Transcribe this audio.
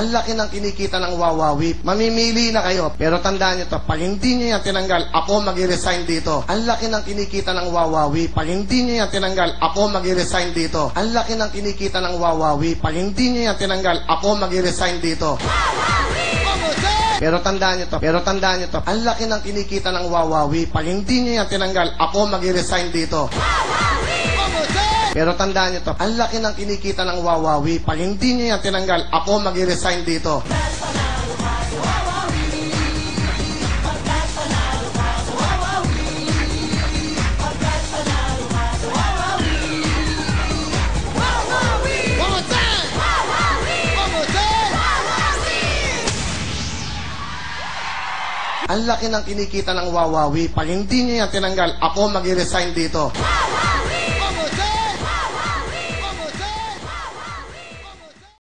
Ang laki ng kinikita ng Wawawi. Mamimili na kayo. Pero tandaan nyo to, pag hindi nyo yan tinanggal, ako mag-resign dito. Ang laki ng kinikita ng Wawawi. Pag hindi nyo yan tinanggal, ako mag-resign dito. Ang laki ng kinikita ng Wawawi. Pag hindi nyo yan tinanggal, ako mag-resign dito. Pero tandaan nyo to, ang laki ng kinikita ng Wawawi. Pag hindi nyo yan tinanggal, ako mag-resign dito. Pero tandaan nyo to, ang laki ng kinikita ng Wawawi. Pag hindi nyo yan tinanggal, ako mag-resign dito. Ang laki ng kinikita ng Wawawi. Pag hindi nyo yan tinanggal, ako mag-resign dito.